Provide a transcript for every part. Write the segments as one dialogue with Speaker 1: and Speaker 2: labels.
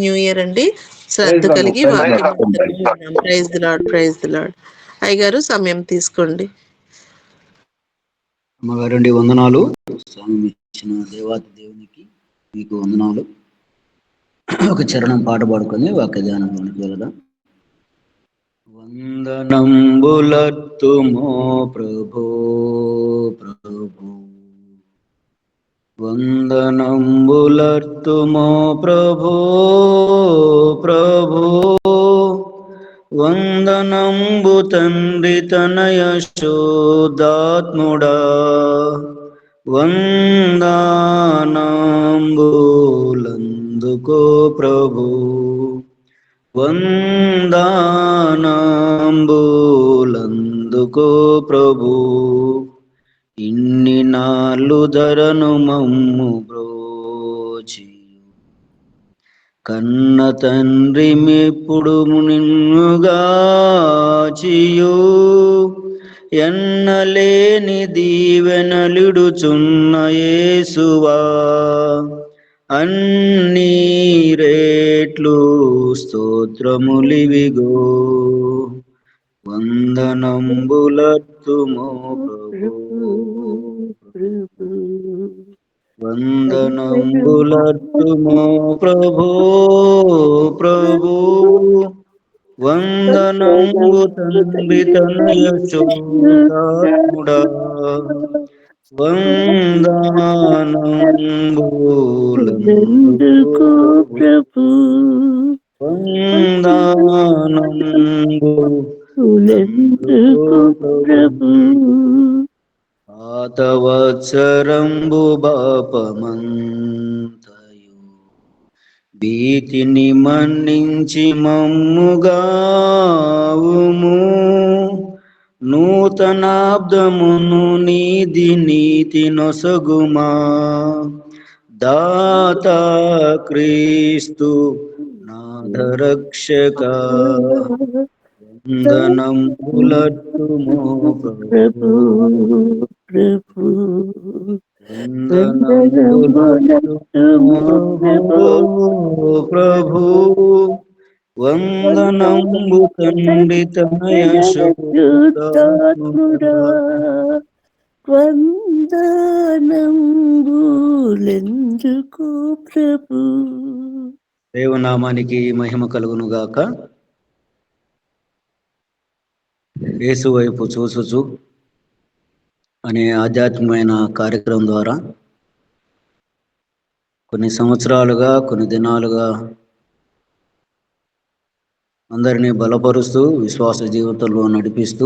Speaker 1: New year అండి. శ్రద్ధ కలిగి వాక్యం praise the lord, praise the lord. అయ్యగారు సమయం తీసుకోండి.
Speaker 2: అమ్మగారండి వందనాలు. సమయం ఇచ్చిన దేవాతి దేవునికి మీకు వందనాలు. ఒక చరణం పాట పాడుకొని వాక్య ధ్యానంలోనికి వెళదాం. వందనంబులత్తుమో ప్రభో ప్రభో, వందనంబులత్తుమో ప్రభో ప్రభో, వందనంబు తండ్రి తనయ శోదాత్ముడా, వందనంబులందుకో ప్రభు, వందనంబులందుకో ప్రభు. ఇన్ని నాళ్ళు ధరను మమ్ము బ్రోచి, కన్న తండ్రి మెప్పుడు నిన్నుగాచియు, ఎన్నలేని దీవెనలిడుచున్న యేసువా, అన్ని రేట్లు స్తోత్రములివిగో. వందనంబులత్తుమో ప్రభో, వందనంబులత్తుమో ప్రభో ప్రభో, వందనంబు తండ్రి తనయ శోదాత్ముడా, వందనంబులందుకో ప్రభు, వందనంబులందుకో ప్రభు. ఆతవత్సరంబు బాపమంతయు భీతిని మన్నించి మమ్ముగావుము, నూతనాబ్దమును నీతి నొసగుమా, దాత క్రీస్తు నాథరక్షక. వందనంబులత్తుమో ప్రభు ప్రభు, వందనంబులత్తుమో ప్రభు, వందనంబు తండ్రి తనయ శోదాత్ముడా,
Speaker 3: వందనంబులెందుకు ప్రభు.
Speaker 2: దేవనామానికి మహిమ కలుగును గాక. యేసు వైపు చూసుచు అనే ఆధ్యాత్మికమైన కార్యక్రమం ద్వారా కొన్ని సంవత్సరాలుగా, కొన్ని దినాలుగా అందరినీ బలపరుస్తూ విశ్వాస జీవితంలో నడిపిస్తూ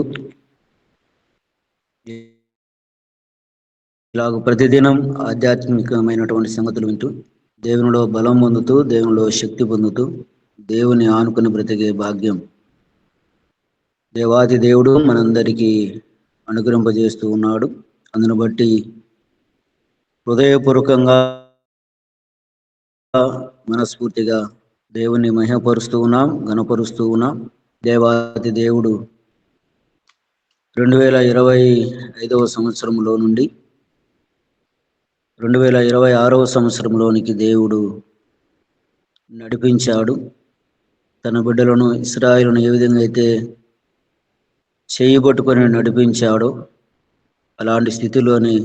Speaker 2: ఇలాగ ప్రతిదినం ఆధ్యాత్మికమైనటువంటి సంగతులు వింటూ దేవునిలో బలం పొందుతూ, దేవునిలో శక్తి పొందుతూ, దేవుని ఆనుకుని బ్రతికే భాగ్యం దేవాది దేవుడు మనందరికీ అనుగ్రహింపజేస్తూ ఉన్నాడు. అందును బట్టి హృదయపూర్వకంగా మనస్ఫూర్తిగా దేవుని మహిమపరుస్తూ ఉన్నాం, ఘనపరుస్తూ ఉన్నాం. దేవాది దేవుడు 2025వ సంవత్సరంలో నుండి 2026వ సంవత్సరంలోనికి దేవుడు నడిపించాడు. తన బిడ్డలను, ఇశ్రాయేలును ఏ విధంగా అయితే చేయబట్టుకొని నడిపించాడో అలాంటి స్థితిలోనే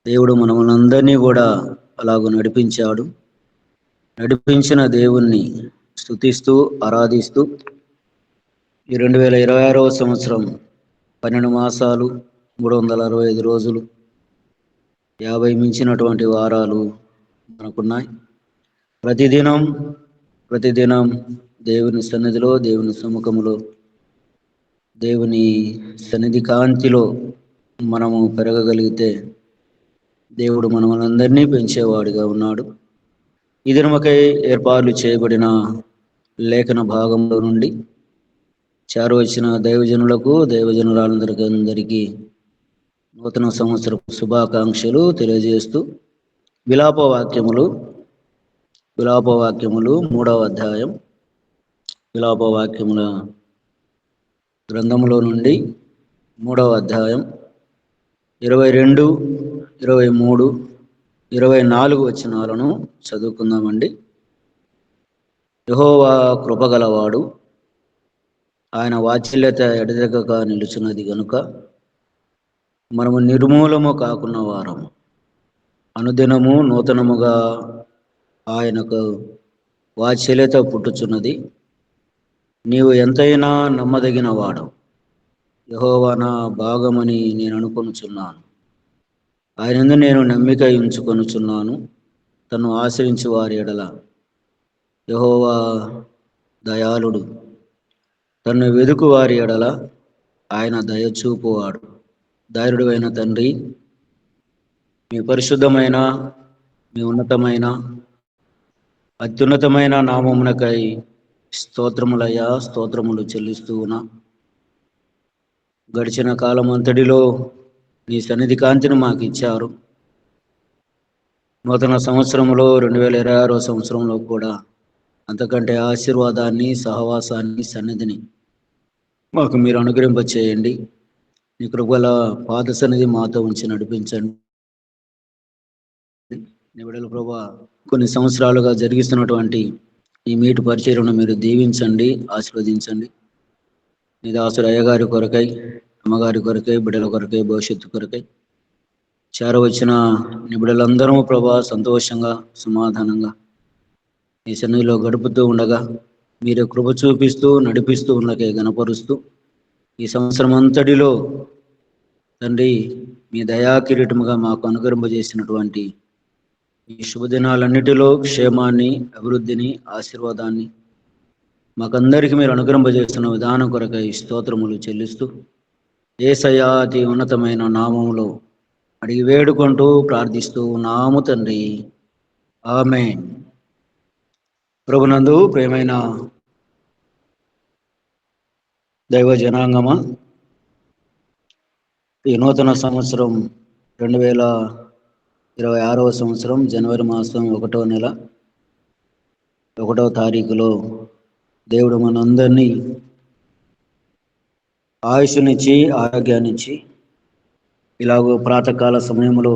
Speaker 2: దేవుడు మనమందరినీ కూడా అలాగూ నడిపించాడు. నడిపించిన దేవుణ్ణి స్తుతిస్తూ ఆరాధిస్తూ ఈ 2026వ సంవత్సరం 12 మాసాలు 365 రోజులు 50 మించినటువంటి వారాలు మనకున్నాయి. ప్రతిదినం దేవుని సన్నిధిలో, దేవుని సముఖములో, దేవుని సన్నిధి కాంతిలో మనము పెరగగలిగితే దేవుడు మనమందరినీ పెంచేవాడిగా ఉన్నాడు. ఈ దినమకై ఏర్పాట్లు చేయబడిన లేఖన భాగంలో నుండి చేరవచ్చిన దైవజనులకు, దైవజనులందరికీ నూతన సంవత్సర శుభాకాంక్షలు తెలియజేస్తూ విలాపవాక్యములు 3వ అధ్యాయం విలాపవాక్యముల గ్రంథములో నుండి 3వ అధ్యాయం 22, 23, 24 వచనాలను చదువుకుందామండి. యెహోవా కృపగలవాడు, ఆయన వాత్సల్యత ఎడతెగక నిలుచున్నది గనుక మనము నిర్మూలము కాకున్న వారము. అనుదినము నూతనముగా ఆయనకు వాత్సల్యత పుట్టుచున్నది. నీవు ఎంతైనా నమ్మదగిన వాడు, యెహోవా నా భాగమని నేను అనుకొనుచున్నాను. ఆయనందు నేను నమ్మిక ఉంచుకొనుచున్నాను. తను ఆశ్రయించు వారి ఎడల యెహోవా దయాళుడు, తన్ను వెదుకు వారి ఎడల ఆయన దయచూపువాడు. దయాళుడు అయిన తండ్రి, మీ పరిశుద్ధమైన, మీ ఉన్నతమైన, అత్యున్నతమైన నామమునకై స్తోత్రములయ్యా, స్తోత్రములు చెల్లిస్తూ ఉన్నా. గడిచిన కాలం అంతటిలో నీ సన్నిధి కాంతిని మాకు ఇచ్చారు. నూతన సంవత్సరంలో 2026 సంవత్సరంలో కూడా అంతకంటే ఆశీర్వాదాన్ని, సహవాసాన్ని, సన్నిధిని మాకు మీరు అనుగ్రహింపచేయండి. నీ కృపగల పాద సన్నిధి మాతో ఉంచి నడిపించండి. నీ బిడ్డల ప్రభువా, కొన్ని సంవత్సరాలుగా జరిగిస్తున్నటువంటి ఈ మీటు పరిచర్యను మీరు దీవించండి, ఆశీర్వదించండి. నీ దాసుడు అయ్యగారి కొరకై, అమ్మగారి కొరకై, బిడ్డల కొరకై, భవిష్యత్తు కొరకై చేరవచ్చిన నీ బిడ్డలందరూ ప్రభా సంతోషంగా, సమాధానంగా ఈ సన్నిధిలో గడుపుతూ ఉండగా మీరే కృప చూపిస్తూ నడిపిస్తూ ఉండకే గణపరుస్తూ ఈ సంవత్సరం అంతటిలో తండ్రి మీ దయా కిరీటముగా మాకు అనుగ్రహింపజేసినటువంటి ఈ శుభదినాలన్నిటిలో క్షేమాన్ని, అభివృద్ధిని, ఆశీర్వాదాన్ని మాకందరికీ మీరు అనుగ్రహింపజేస్తున్న విధానం కొరకై స్తోత్రములు చెల్లిస్తూ యేసయ్య అతి ఉన్నతమైన నామములో అడిగి వేడుకుంటూ ప్రార్థిస్తూ నాము తండ్రి, ఆమేన్. ప్రభునందు ప్రియమైన దైవ జనాంగమా, ఈ నూతన సంవత్సరం 2026 సంవత్సరం జనవరి మాసం 1వ నెల 1వ తారీఖులో దేవుడు మనందరినీ ఆయుష్నిచ్చి, ఆరోగ్యాన్నిచ్చి ఇలాగో ప్రాతకాల సమయంలో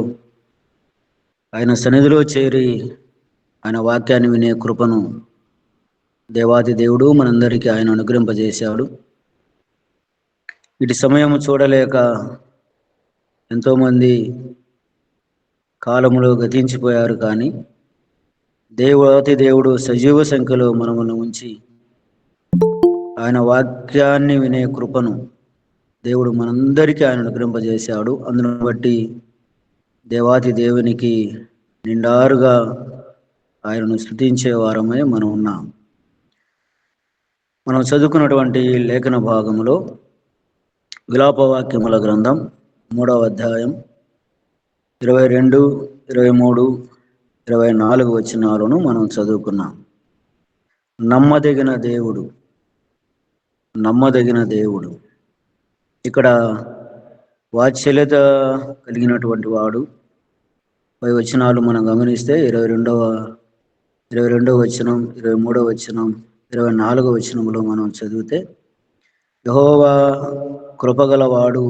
Speaker 2: ఆయన సన్నిధిలో చేరి ఆయన వాక్యాన్ని వినే కృపను దేవాది దేవుడు మనందరికీ ఆయన అనుగ్రహింపజేశాడు. ఇటు సమయం చూడలేక ఎంతోమంది కాలములో గతించిపోయారు. కానీ దేవాతి దేవుడు సజీవ సంఖ్యలో మనమును ఉంచి ఆయన వాక్యాన్ని వినే కృపను దేవుడు మనందరికీ ఆయన అనుగ్రహింపజేశాడు. అందును బట్టి దేవాతి దేవునికి నిండారుగా ఆయనను స్తుతించే వారమై మనం ఉన్నాం. మనం చదువుకున్నటువంటి లేఖన భాగంలో విలాపవాక్యముల గ్రంథం 3వ అధ్యాయం 22, 23, 24 వచనాలను మనం చదువుకున్నాం. నమ్మదగిన దేవుడు, నమ్మదగిన దేవుడు. ఇక్కడ వాత్సల్యత కలిగినటువంటి వాడు. పై వచనాలు మనం గమనిస్తే 22వ వచనం, 23వ వచనం, 24వ వచనంలో మనం చదివితే యెహోవా కృపగలవాడు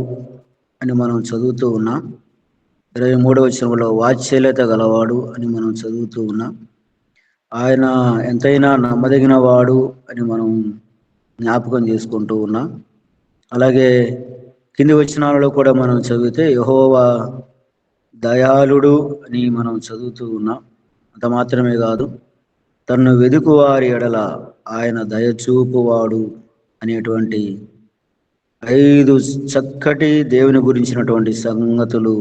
Speaker 2: అని మనం చదువుతూ ఉన్నాం. 23వ వచనంలో వాత్సల్యత గలవాడు అని మనం చదువుతూ ఉన్నాం. ఆయన ఎంతైనా నమ్మదగిన వాడు అని మనం జ్ఞాపకం చేసుకుంటూ ఉన్నాం. అలాగే కింది వచనాలలో కూడా మనం చదివితే యెహోవా దయాళుడు అని మనం చదువుతూ ఉన్నాం. అంత మాత్రమే కాదు, తన్ను వెదుకు వారి ఎడల ఆయన దయచూపువాడు అనేటువంటి 5 చక్కటి దేవుని గురించినటువంటి సంగతులు,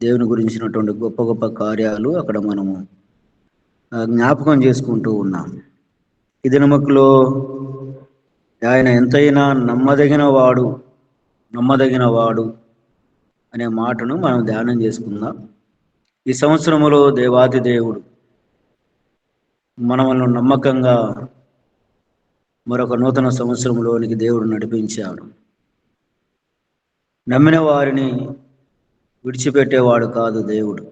Speaker 2: దేవుని గురించినటువంటి గొప్ప గొప్ప కార్యాలు అక్కడ మనము జ్ఞాపకం చేసుకుంటూ ఉన్నాం. ఈ దినములో ఆయన ఎంతైనా నమ్మదగిన వాడు అనే మాటను మనం ధ్యానం చేసుకుందాం. ఈ సంవత్సరములో దేవాది దేవుడు మనల్ని నమ్మకంగా మరొక నూతన సంవత్సరంలోనికి దేవుడు నడిపించాడు. నమ్మిన వారిని విడిచిపెట్టేవాడు కాదు దేవుడు.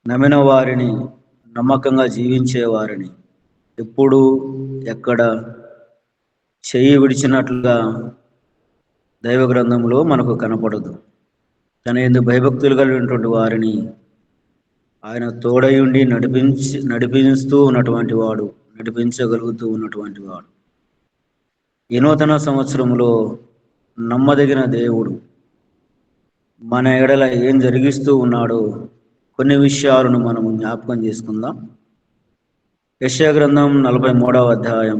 Speaker 2: నమ్మిన వారిని, నమ్మకంగా జీవించే వారిని ఎప్పుడు ఎక్కడ చెయ్యి విడిచినట్లుగా దైవ గ్రంథంలో మనకు కనపడదు. తన యందు భయభక్తులు కలిగినటువంటి వారిని ఆయన తోడయుండి నడిపిస్తూ ఉన్నటువంటి వాడు, నడిపించగలుగుతూ ఉన్నటువంటి వాడు. ఈ నూతన సంవత్సరంలో నమ్మదగిన దేవుడు మన ఎడల ఏం జరిగిస్తూ ఉన్నాడో కొన్ని విషయాలను మనం జ్ఞాపకం చేసుకుందాం. యెషయా గ్రంథం 43వ అధ్యాయం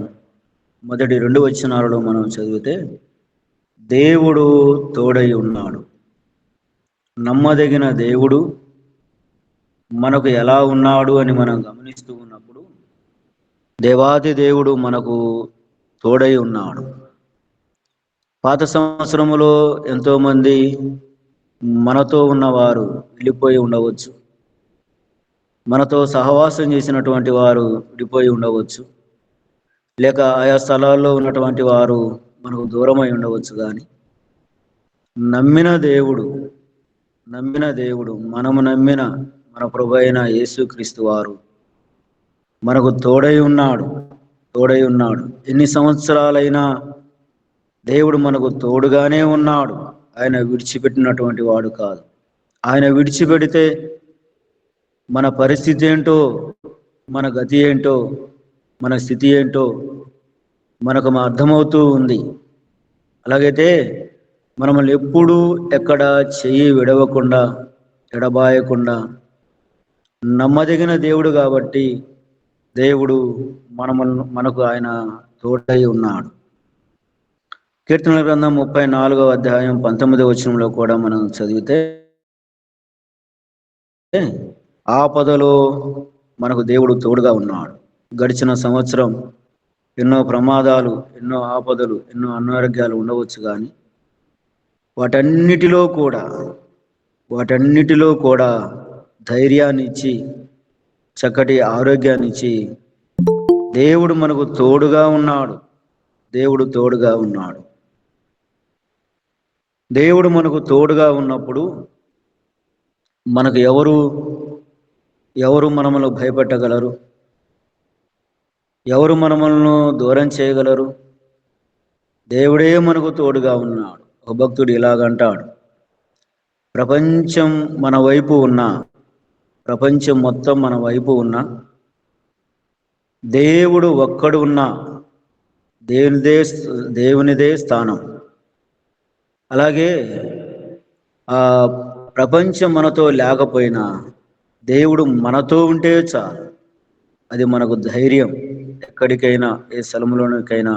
Speaker 2: మొదటి 2 వచనాలలో మనం చదివితే, దేవుడు తోడై ఉన్నాడు. నమ్మదగిన దేవుడు మనకు ఎలా ఉన్నాడు అని మనం గమనిస్తూ ఉన్నప్పుడు, దేవాది దేవుడు మనకు తోడై ఉన్నాడు. పాత సంవత్సరములో ఎంతోమంది మనతో ఉన్నవారు వెళ్ళిపోయి ఉండవచ్చు, మనతో సహవాసం చేసినటువంటి వారు విడిపోయి ఉండవచ్చు, లేక ఆయా స్థలాల్లో ఉన్నటువంటి వారు మనకు దూరమై ఉండవచ్చు. కానీ నమ్మిన దేవుడు మనము నమ్మిన మన ప్రభు అయిన యేసుక్రీస్తు వారు మనకు తోడై ఉన్నాడు. ఎన్ని సంవత్సరాలైనా దేవుడు మనకు తోడుగానే ఉన్నాడు. ఆయన విడిచిపెట్టినటువంటి వాడు కాదు. ఆయన విడిచిపెడితే మన పరిస్థితి ఏంటో, మన గతి ఏంటో, మన స్థితి ఏంటో మనకు అర్థమవుతూ ఉంది. అలాగైతే మనల్ని ఎప్పుడూ ఎక్కడ చెయ్యి విడవకుండా, ఎడబాయకుండా నమ్మదగిన దేవుడు కాబట్టి దేవుడు మనకు ఆయన తోడై ఉన్నాడు. కీర్తనల గ్రంథం 34వ అధ్యాయం 19వ వచనంలో కూడా మనం చదివితే, ఆపదలో మనకు దేవుడు తోడుగా ఉన్నాడు. గడిచిన సంవత్సరం ఎన్నో ప్రమాదాలు, ఎన్నో ఆపదలు, ఎన్నో అనారోగ్యాలు ఉండవచ్చు. కానీ వాటన్నిటిలో కూడా ధైర్యాన్ని ఇచ్చి, చక్కటి ఆరోగ్యాన్ని ఇచ్చి దేవుడు మనకు తోడుగా ఉన్నాడు. దేవుడు మనకు తోడుగా ఉన్నప్పుడు మనకు ఎవరు మనల్ని భయపెట్టగలరు? ఎవరు మనల్ని దూరం చేయగలరు? దేవుడే మనకు తోడుగా ఉన్నాడు. ఒక భక్తుడు ఇలాగంటాడు, ప్రపంచం మొత్తం మన వైపు ఉన్నా, దేవుడు ఒక్కడు ఉన్నా దేవునిదే స్థానం. అలాగే ఆ ప్రపంచం మనతో లేకపోయినా దేవుడు మనతో ఉంటే చాలు. అది మనకు ధైర్యం. ఎక్కడికైనా, ఏ స్థలంలోనికైనా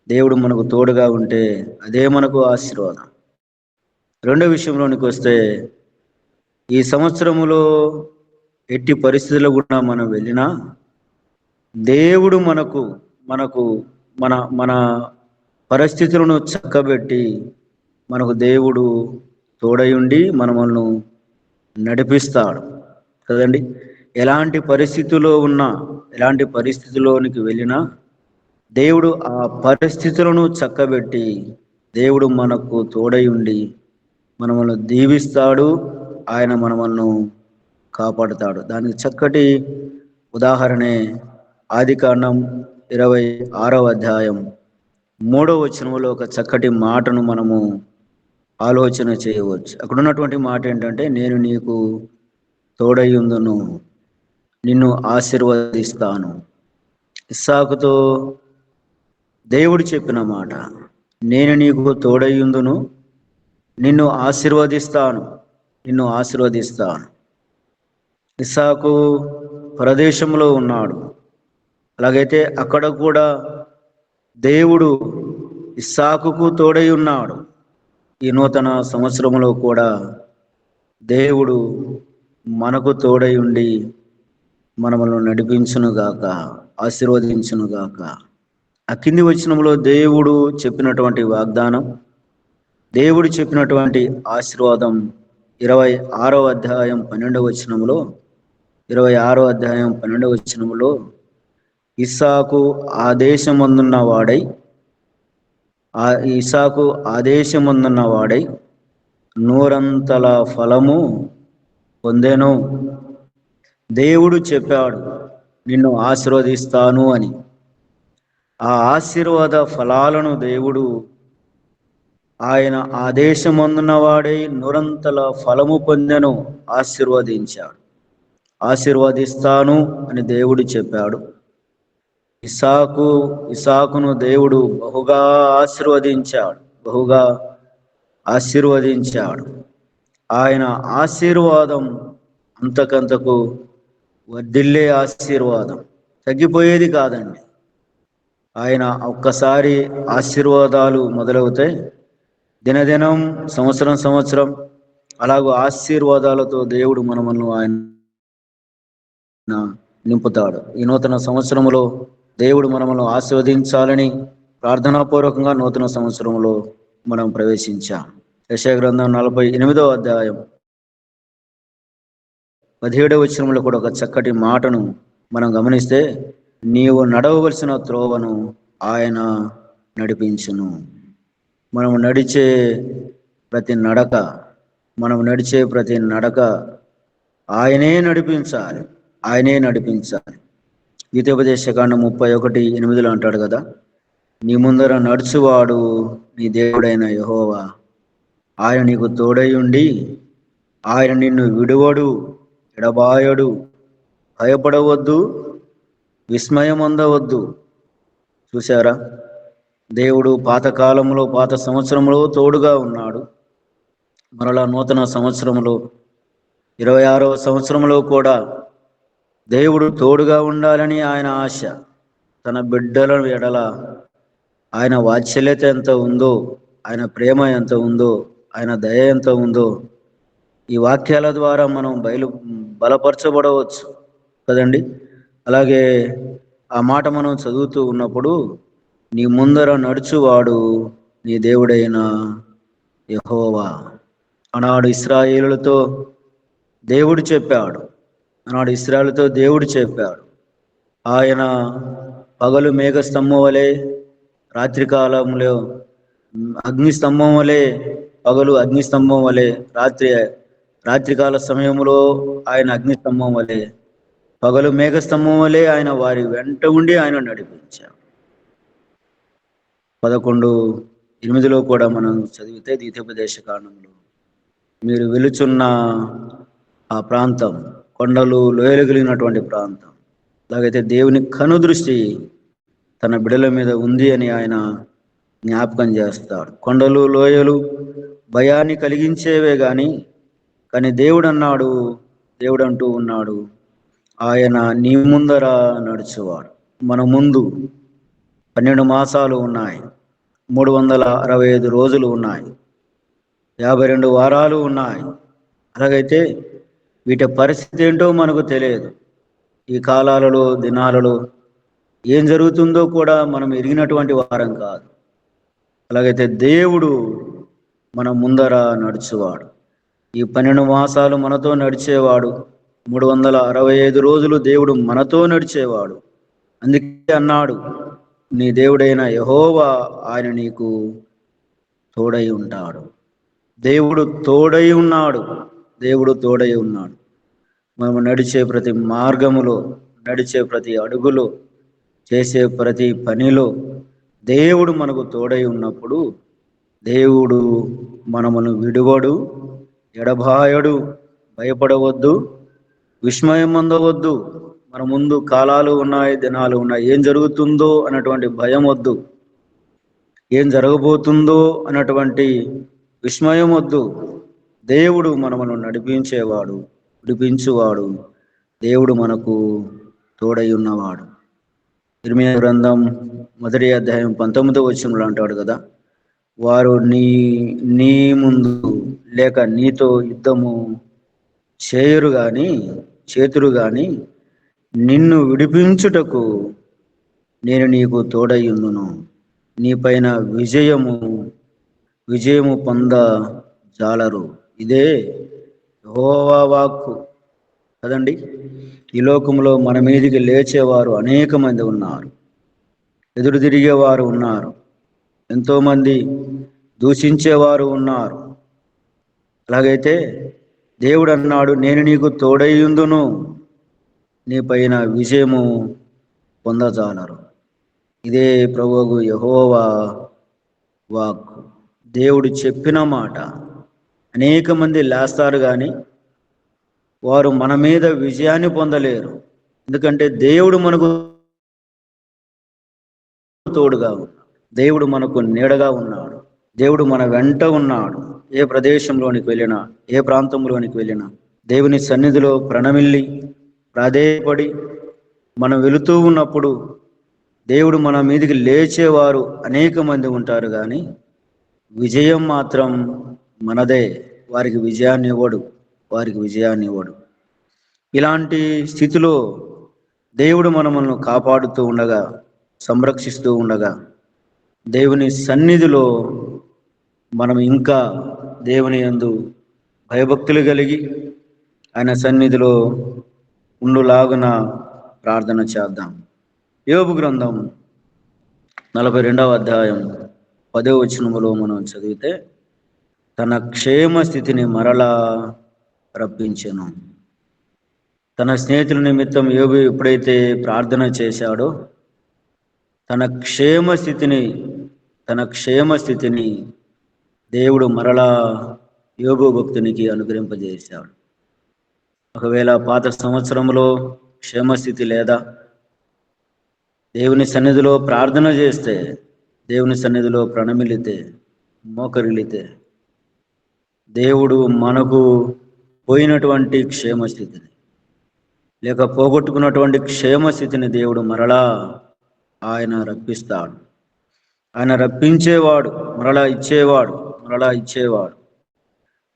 Speaker 2: దేవుడు మనకు తోడుగా ఉంటే అదే మనకు ఆశీర్వాదం. రెండో విషయంలోనికి వస్తే, ఈ సంవత్సరములో ఎట్టి పరిస్థితుల్లో కూడా మనం వెళ్ళినా దేవుడు మన పరిస్థితులను చక్కబెట్టి మనకు దేవుడు తోడయుండి మనల్ని నడిపిస్తాడు కదండి. ఎలాంటి పరిస్థితుల్లోనికి వెళ్ళినా దేవుడు ఆ పరిస్థితులను చక్కబెట్టి దేవుడు మనకు తోడయుండి మనల్ని దీవిస్తాడు. ఆయన మనల్ని కాపాడుతాడు. దానికి చక్కటి ఉదాహరణే ఆదికాండం 26వ అధ్యాయం 3వ వచనంలో ఒక చక్కటి మాటను మనము ఆలోచన చేయవచ్చు. అక్కడ ఉన్నటువంటి మాట ఏంటంటే, నేను నీకు తోడయ్యుందును, నిన్ను ఆశీర్వదిస్తాను. ఇస్సాకుతో దేవుడు చెప్పిన మాట, నేను నీకు తోడయ్యుందును, నిన్ను ఆశీర్వదిస్తాను. ఇస్సాకు పరదేశంలో ఉన్నాడు. అలాగైతే అక్కడ కూడా దేవుడు ఇస్సాకుకు తోడై ఉన్నాడు. ఈ నూతన సంవత్సరంలో కూడా దేవుడు మనకు తోడై ఉండి మనల్ని నడిపించునుగాక, ఆశీర్వదించునుగాక. ఆ కింది వచనంలో దేవుడు చెప్పినటువంటి వాగ్దానం, దేవుడు చెప్పినటువంటి ఆశీర్వాదం 26వ అధ్యాయం 12వ వచనంలో, ఇస్సాకు ఆదేశమందున్న వాడై 100 ఫలము పొందెను. దేవుడు చెప్పాడు నిన్ను ఆశీర్వదిస్తాను అని. ఆ ఆశీర్వాద ఫలాలను దేవుడు ఆయన ఆదేశమందున్న వాడై 100 ఫలము పొందెను, ఆశీర్వదించాడు. ఆశీర్వదిస్తాను అని దేవుడు చెప్పాడు. ఇసాకును దేవుడు బహుగా ఆశీర్వదించాడు. ఆయన ఆశీర్వాదం అంతకంతకు వర్ధిల్లే ఆశీర్వాదం, తగ్గిపోయేది కాదండి. ఆయన ఒక్కసారి ఆశీర్వాదాలు మొదలవుతాయి, దినదినం, సంవత్సరం అలాగూ ఆశీర్వాదాలతో దేవుడు మనల్ని ఆయన నింపుతాడు. ఈ నూతన సంవత్సరంలో దేవుడు మనల్ని ఆశీర్వదించాలని ప్రార్థనాపూర్వకంగా నూతన సంవత్సరంలో మనం ప్రవేశించాం. యెషయా గ్రంథం 48వ అధ్యాయం 17వ వచనంలో కూడా ఒక చక్కటి మాటను మనం గమనిస్తే, నీవు నడవవలసిన త్రోవను ఆయన నడిపించును. మనం నడిచే ప్రతి నడక ఆయనే నడిపించాలి. ద్వితీయోపదేశకాండం 31:8 అంటాడు కదా, నీ ముందర నడుచువాడు నీ దేవుడైన యెహోవా, ఆయన నీకు తోడై ఉండి ఆయన నిన్ను విడువడు, ఎడబాయడు, భయపడవద్దు, విస్మయం అందవద్దు. చూశారా, దేవుడు పాత సంవత్సరంలో తోడుగా ఉన్నాడు. మరలా నూతన సంవత్సరంలో 26వ సంవత్సరంలో కూడా దేవుడు తోడుగా ఉండాలని ఆయన ఆశ. తన బిడ్డల ఎడల ఆయన వాత్సల్యత ఎంత ఉందో, ఆయన ప్రేమ ఎంత ఉందో, ఆయన దయ ఎంత ఉందో ఈ వాక్యాల ద్వారా మనం బలపరచబడవచ్చు కదండి. అలాగే ఆ మాట మనం చదువుతూ ఉన్నప్పుడు, నీ ముందర నడుచువాడు నీ దేవుడైన యెహోవా. ఆనాడు ఇశ్రాయేలులతో దేవుడు చెప్పాడు. ఆయన పగలు మేఘస్తంభం వలె, రాత్రికాలంలో అగ్నిస్తంభం వలె, పగలు అగ్నిస్తంభం వలె, రాత్రికాల సమయంలో ఆయన అగ్నిస్తంభం వలె, పగలు మేఘస్తంభం వలె ఆయన వారి వెంట ఉండి ఆయన నడిపించాడు. 11:8 కూడా మనం చదివితే, ద్వితీయోపదేశకాండంలో, మీరు వెలుచున్న ఆ ప్రాంతం కొండలు, లోయలు కలిగినటువంటి ప్రాంతం, అలాగైతే దేవుని కనుదృష్టి తన బిడల మీద ఉంది అని ఆయన జ్ఞాపకం చేస్తాడు. కొండలు, లోయలు భయాన్ని కలిగించేవే కానీ దేవుడు అంటూ ఉన్నాడు, ఆయన నీ ముందర నడుచువాడు. మన ముందు 12 మాసాలు ఉన్నాయి, 365 రోజులు ఉన్నాయి, 52 వారాలు ఉన్నాయి. అలాగైతే వీటి పరిస్థితి ఏంటో మనకు తెలియదు. ఈ కాలాలలో, దినాలలో ఏం జరుగుతుందో కూడా మనం ఎరిగినటువంటి వారం కాదు. అలాగైతే దేవుడు మన ముందర నడుచువాడు. ఈ 12 మాసాలు మనతో నడిచేవాడు, 365 రోజులు దేవుడు మనతో నడిచేవాడు. అందుకే అన్నాడు, నీ దేవుడైన యెహోవా ఆయన నీకు తోడై ఉంటాడు. దేవుడు తోడై ఉన్నాడు. మనం నడిచే ప్రతి మార్గములో, నడిచే ప్రతి అడుగులో, చేసే ప్రతి పనిలో దేవుడు మనకు తోడై ఉన్నప్పుడు దేవుడు మనమును విడువడు, ఎడబాయడు, భయపడవద్దు, విస్మయం అందవద్దు. మన ముందు కాలాలు ఉన్నాయి, దినాలు ఉన్నాయి, ఏం జరుగుతుందో అన్నటువంటి భయం వద్దు, ఏం జరగబోతుందో అన్నటువంటి విస్మయం వద్దు. దేవుడు మనమును విడిపించువాడు, దేవుడు మనకు తోడై ఉన్నవాడు. ఇర్మీయా గ్రంథం 1వ అధ్యాయం 19వ వచనంలో అంటాడు కదా, వారు నీ ముందు లేక నీతో యుద్ధము చేతురు గాని నిన్ను విడిపించుటకు నేను నీకు తోడయ్యుందును, నీపైన విజయము పొందజాలరు. ఇదే యెహోవా వాక్కు కదండి. ఈ లోకంలో మన మీదికి లేచేవారు అనేక మంది ఉన్నారు, ఎదురు తిరిగేవారు ఉన్నారు, ఎంతోమంది దూషించేవారు ఉన్నారు. అలాగైతే దేవుడు అన్నాడు, నేను నీకు తోడయ్యుందును, నీ పైన విజయము పొందజాలరు. ఇదే ప్రభువు యెహోవా వాక్కు. దేవుడు చెప్పిన మాట అనేక మంది లేస్తారు కానీ వారు మన మీద విజయాన్ని పొందలేరు. ఎందుకంటే దేవుడు మనకు తోడుగా ఉన్నాడు, దేవుడు మనకు నీడగా ఉన్నాడు, దేవుడు మన వెంట ఉన్నాడు. ఏ ప్రదేశంలోనికి వెళ్ళినా, ఏ ప్రాంతంలోనికి వెళ్ళినా దేవుని సన్నిధిలో ప్రణమిల్లి ప్రాధేయపడి మనం వెళుతూ ఉన్నప్పుడు దేవుడు మన మీదికి లేచేవారు అనేక మంది ఉంటారు, కానీ విజయం మాత్రం మనదే. వారికి విజయాన్ని ఇవ్వడు. ఇలాంటి స్థితిలో దేవుడు మనల్ని కాపాడుతూ ఉండగా, సంరక్షిస్తూ ఉండగా, దేవుని సన్నిధిలో మనం ఇంకా దేవుని యందు భయభక్తులు కలిగి ఆయన సన్నిధిలో ఉండులాగున ప్రార్థన చేద్దాం. యోబు గ్రంథం 42వ అధ్యాయం 10వ వచనములో మనం చదివితే, తన క్షేమ స్థితిని మరలా రప్పించెను. తన స్నేహితుల నిమిత్తం యోబు ఎప్పుడైతే ప్రార్థన చేశాడో తన క్షేమ స్థితిని దేవుడు మరలా యోబు భక్తునికి అనుగ్రహింపజేశాడు. ఒకవేళ పాత సంవత్సరంలో క్షేమస్థితి లేదా, దేవుని సన్నిధిలో ప్రార్థన చేస్తే, దేవుని సన్నిధిలో ప్రణమిలితే, మోకరిల్లితే దేవుడు మనకు పోయినటువంటి క్షేమస్థితిని లేక పోగొట్టుకున్నటువంటి క్షేమస్థితిని దేవుడు మరలా ఆయన రప్పిస్తాడు. ఆయన రప్పించేవాడు, మరలా ఇచ్చేవాడు.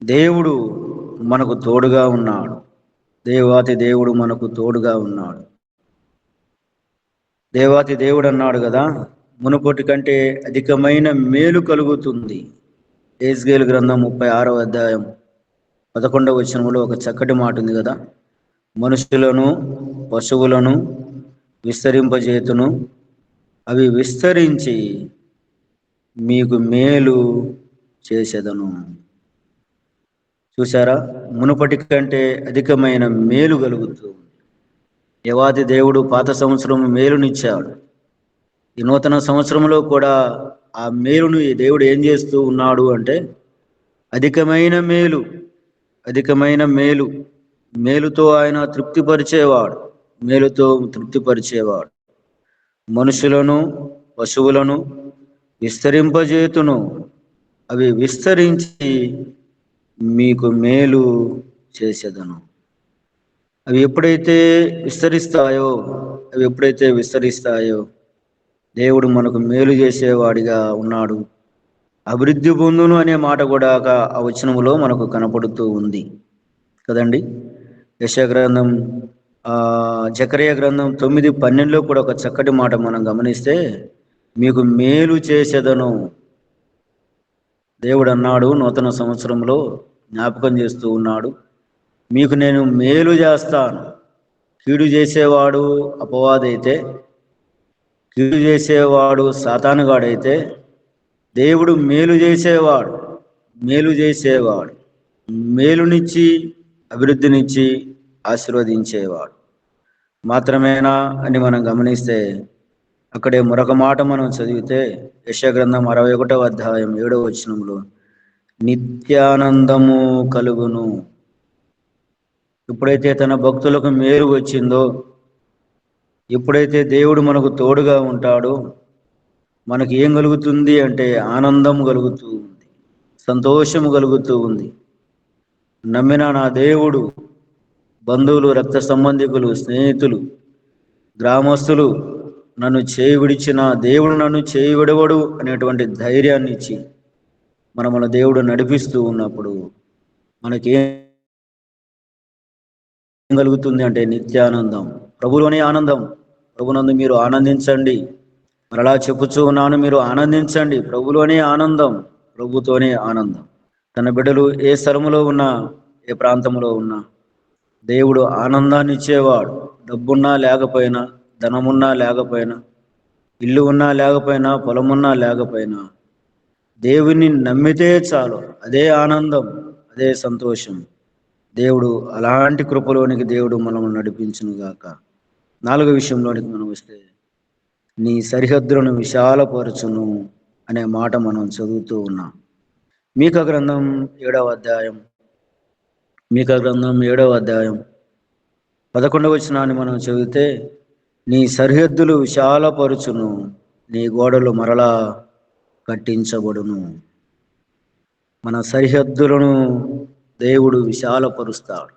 Speaker 2: దేవుడు మనకు తోడుగా ఉన్నాడు. దేవాతి దేవుడు మనకు తోడుగా ఉన్నాడు. దేవాతి దేవుడు అన్నాడు కదా, మునుపటి కంటే అధికమైన మేలు కలుగుతుంది. యెహెజ్కేలు గ్రంథం 36వ అధ్యాయం 11వ వచనంలో ఒక చక్కటి మాట ఉంది కదా, మనుషులను పశువులను విస్తరింపజేతును, అవి విస్తరించి మీకు మేలు చేసేదను. చూసారా, మునుపటి కంటే అధికమైన మేలు కలుగుతుంది. దేవాది దేవుడు పాత సంవత్సరం మేలునిచ్చాడు. ఈ నూతన సంవత్సరంలో కూడా ఆ మేలును దేవుడు ఏం చేస్తూ ఉన్నాడు అంటే, అధికమైన మేలు, మేలుతో ఆయన తృప్తిపరిచేవాడు. మనుషులను పశువులను విస్తరింపజేతును, అవి విస్తరించి మీకు మేలు చేసేదను. అవి ఎప్పుడైతే విస్తరిస్తాయో దేవుడు మనకు మేలు చేసేవాడిగా ఉన్నాడు. అభివృద్ధి పొందును అనే మాట కూడా ఆ వచనములో మనకు కనపడుతూ ఉంది కదండి. యెషయా గ్రంథం జకరియా గ్రంథం 9:12లో కూడా ఒక చక్కటి మాట మనం గమనిస్తే, మీకు మేలు చేసేదను. దేవుడు అన్నాడు, నూతన సంవత్సరంలో జ్ఞాపకం చేస్తూ ఉన్నాడు, మీకు నేను మేలు చేస్తాను. కీడు చేసేవాడు అపవాదైతే, కీడు చేసేవాడు సాతానుగాడైతే, దేవుడు మేలు చేసేవాడు, మేలునిచ్చి అభివృద్ధినిచ్చి ఆశీర్వదించేవాడు మాత్రమేనా అని మనం గమనిస్తే, అక్కడే మరొక మాట మనం చదివితే, యెషయా గ్రంథం 61వ అధ్యాయం 7వ వచనంలో, నిత్యానందము కలుగును. ఎప్పుడైతే తన భక్తులకు మేలు వచ్చిందో, ఎప్పుడైతే దేవుడు మనకు తోడుగా ఉంటాడో, మనకి ఏం కలుగుతుంది అంటే ఆనందం కలుగుతూ ఉంది, సంతోషము కలుగుతూ ఉంది. నమ్మిన నా దేవుడు, బంధువులు, రక్త సంబంధికులు, స్నేహితులు, గ్రామస్తులు నన్ను చేయి విడిచిన దేవుడు నన్ను చేయి విడవడు అనేటువంటి ధైర్యాన్ని ఇచ్చి మనల్ని దేవుడు నడిపిస్తూ ఉన్నప్పుడు మనకేం కలుగుతుంది అంటే నిత్యానందం, ప్రభులోనే ఆనందం. ప్రభునందు మీరు ఆనందించండి. మరలా చెప్పుచూ ఉన్నాను, మీరు ఆనందించండి. ప్రభులోనే ఆనందం, ప్రభుతోనే ఆనందం. తన బిడ్డలు ఏ స్థలములో ఉన్నా, ఏ ప్రాంతంలో ఉన్నా దేవుడు ఆనందాన్ని ఇచ్చేవాడు. డబ్బున్నా లేకపోయినా, ధనమున్నా లేకపోయినా, ఇల్లు ఉన్నా లేకపోయినా, పొలమున్నా లేకపోయినా, దేవుని నమ్మితే చాలు, అదే ఆనందం, అదే సంతోషం. దేవుడు అలాంటి కృపలోనికి దేవుడు మనం నడిపించును గాక. 4వ విషయంలోనికి మనం వస్తే, నీ సరిహద్దులను విశాలపరచును అనే మాట మనం చదువుతూ ఉన్నాం. మీకా గ్రంథం 7వ అధ్యాయం మీకా గ్రంథం 7వ అధ్యాయం 11వ వచనాన్ని మనం చదివితే, నీ సరిహద్దులు విశాలపరుచును, నీ గోడలు మరలా కట్టించబడును. మన సరిహద్దులను దేవుడు విశాలపరుస్తాడు.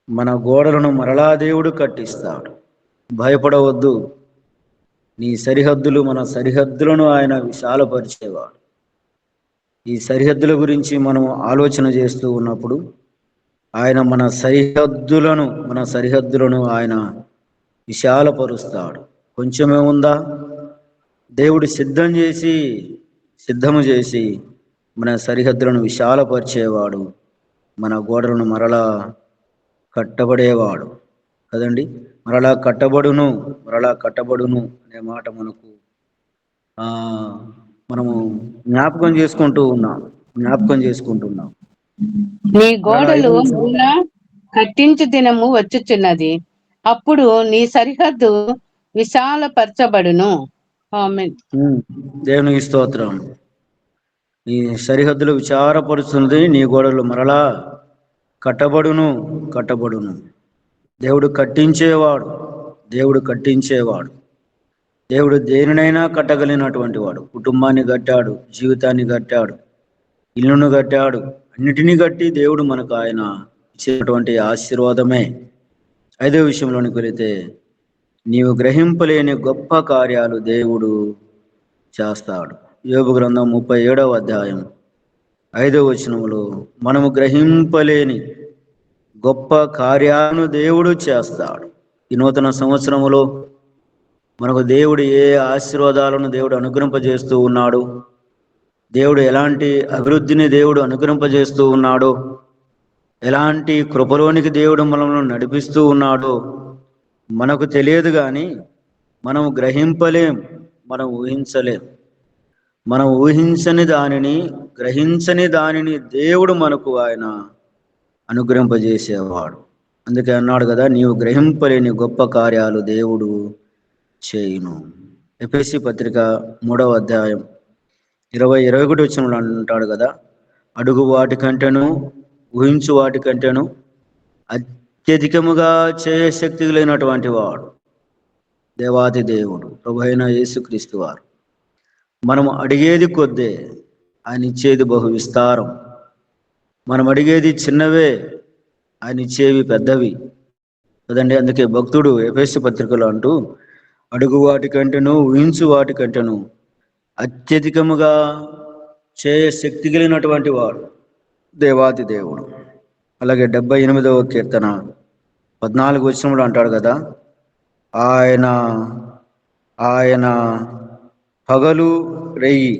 Speaker 2: మన గోడలను మరలా దేవుడు కట్టిస్తాడు. భయపడవద్దు. నీ సరిహద్దులు, మన సరిహద్దులను ఆయన విశాలపరిచేవాడు. ఈ సరిహద్దుల గురించి మనం ఆలోచన చేస్తూ ఉన్నప్పుడు ఆయన మన సరిహద్దులను ఆయన విశాలపరుస్తాడు. కొంచెమే ఉందా? దేవుడు సిద్ధము చేసి మన సరిహద్దులను విశాలపరిచేవాడు, మన గోడలను మరలా కట్టబడేవాడు కదండి. మరలా కట్టబడును అనే మాట మనము జ్ఞాపకం చేసుకుంటున్నాం.
Speaker 4: నీ గోడలు మరలా కట్టించు దినము వచ్చుచున్నది, అప్పుడు నీ సరిహద్దు విశాలపరచబడును. ఆమేన్.
Speaker 2: దేవునికి స్తోత్రం. నీ సరిహద్దులు విచారపరుచున్నది, నీ గోడలు మరలా కట్టబడును. దేవుడు కట్టించేవాడు. దేవుడు దేనినైనా కట్టగలిగినటువంటి వాడు. కుటుంబాన్ని కట్టాడు, జీవితాన్ని కట్టాడు, ఇల్లును కట్టాడు. అన్నిటినీ కట్టి దేవుడు మనకు ఆయన ఇచ్చినటువంటి ఆశీర్వాదమే. 5వ విషయంలోనికి వెళితే, నీవు గ్రహింపలేని గొప్ప కార్యాలు దేవుడు చేస్తాడు. యోబు గ్రంథం 37వ అధ్యాయం 5వ వచనంలో, మనము గ్రహింపలేని గొప్ప కార్యాలను దేవుడు చేస్తాడు. ఈ నూతన సంవత్సరములో మనకు దేవుడు ఏ ఆశీర్వాదాలను దేవుడు అనుగ్రహింపజేస్తూ ఉన్నాడు, దేవుడు ఎలాంటి అభివృద్ధిని దేవుడు అనుగ్రహింపజేస్తూ ఉన్నాడో, ఎలాంటి కృపలోనికి దేవుడు మనల్ని నడిపిస్తూ ఉన్నాడో మనకు తెలియదు. కానీ మనం గ్రహింపలేం, మనం ఊహించలేం. మనం గ్రహించని దానిని దేవుడు మనకు ఆయన అనుగ్రహింపజేసేవాడు. అందుకే అన్నాడు కదా, నీవు గ్రహింపలేని గొప్ప కార్యాలు దేవుడు చేయును. ఎఫెసీ పత్రిక 3వ అధ్యాయం 20-21 వచనంలో అంటాడు కదా, అడుగు వాటికంటేను ఊహించు వాటికంటేను అత్యధికముగా చేయశక్తి లేనటువంటి వాడు దేవాది దేవుడు ప్రభు అయిన యేసుక్రీస్తు వారు. మనం అడిగేది కొద్దే, ఆయన ఇచ్చేది బహు విస్తారం. మనం అడిగేది చిన్నవే, ఆయన ఇచ్చేవి పెద్దవి కదండి. అందుకే భక్తుడు ఎఫెసీ పత్రికలో అంటూ, అడుగు వాటికంటేను ఊహించు వాటికంటేను అత్యధికముగా శక్తి కలిగినటువంటి వాడు దేవాది దేవుడు. అలాగే 78వ కీర్తన 14వ వచనంలో అంటాడు కదా, ఆయన పగలు రేయి